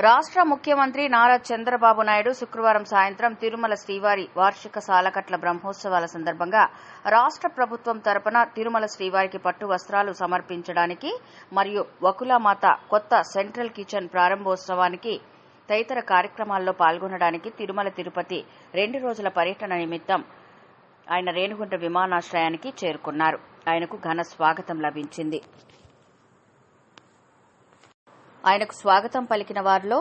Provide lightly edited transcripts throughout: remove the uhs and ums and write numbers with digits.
రాష్ట్ర ముఖ్యమంత్రి నారా చంద్రబాబు నాయుడు శుక్రవారం సాయంత్రం తిరుమల శ్రీవారి వార్షిక సాలకట్ల బ్రహ్మోత్సవాల సందర్భంగా రాష్ట్ర ప్రభుత్వం తరపున తిరుమల శ్రీవారికి పట్టు వస్త్రాలు సమర్పించడానికి మరియు వకులామాత కొత్త సెంట్రల్ కిచెన్ ప్రారంభోత్సవానికి తదితర కార్యక్రమాల్లో పాల్గొనడానికి తిరుమల తిరుపతి 2 రోజుల పర్యటన నిమిత్తం ఆయన రేణిగుంట విమానాశ్రయానికి చేరుకున్నారు. ఆయనకు ఘన స్వాగతం లభించింది. ఆయనకు స్వాగతం పలికిన వారిలో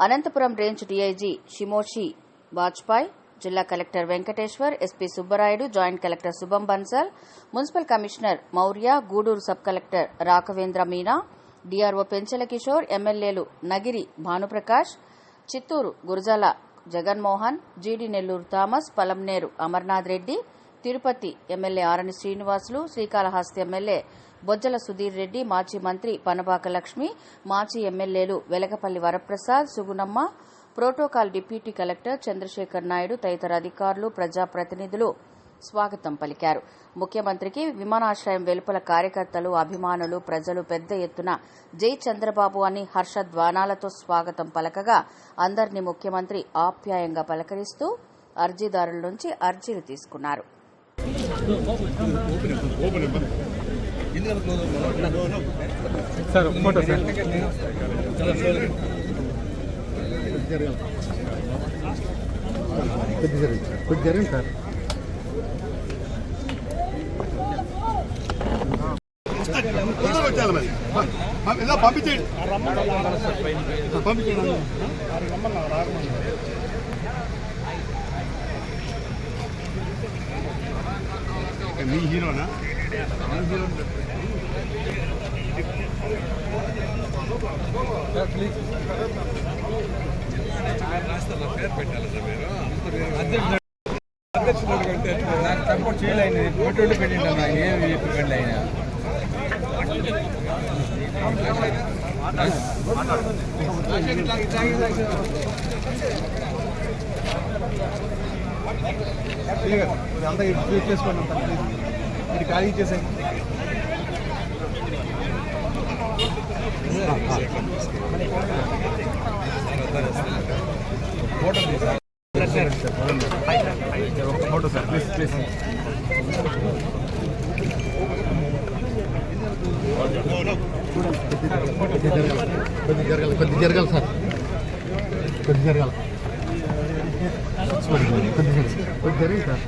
Anantapuram range DIG Shimoshi Vajpayee, zilla collector Venkateshwar, SP Subbarayudu, joint collector Shubham Bansal, municipal commissioner Maurya, Gudur sub collector Raghavendra Meena, DRO Penchala Kishore, ఎమ్మెల్యేలు Nagari Bhanuprakash, Chittoor Gurajala Jaganmohan, GD Nellore Thomas, Palamaner Amarnath Reddy, Tirupati MLA Arani Srinivasulu, Srikalahasti MLA Bojjala Sudheer Reddy, మాజీ మంత్రి పనబాక లక్ష్మి, మాజీ ఎమ్మెల్యేలు Velagapalli Varaprasad, Sugunamma, protocol deputy collector Chandrashekar Naidu తదితర అధికారులు, ప్రజాప్రతినిధులు స్వాగతం పలికారు. ముఖ్యమంత్రికి విమానాశ్రయం వెలుపల కార్యకర్తలు, అభిమానులు, ప్రజలు పెద్ద ఎత్తున జై చంద్రబాబు అని హర్షధ్వానాలతో స్వాగతం పలకగా అందరినీ ముఖ్యమంత్రి ఆప్యాయంగా పలకరిస్తూ అర్జీదారుల నుంచి అర్జీలు తీసుకున్నారు. సార్ ఫోటో సార్ కొద్ది జరిగింది సార్. పంపించండి మీ హీరోనా? అధ్యక్షుడు కంటే నాకు సపోర్ట్ చేయలేని ఎటువంటి పెట్టిండు అన్న ఏమి చెప్పండి ఆయన అంతా యూజ్ చేసుకోండి. ఇది ఖాళీ చేసేయండి. Photo sir please please. కొద్ది జరగాలి సార్, కొద్ది జరగాలి కొద్ది జరిగింది సార్.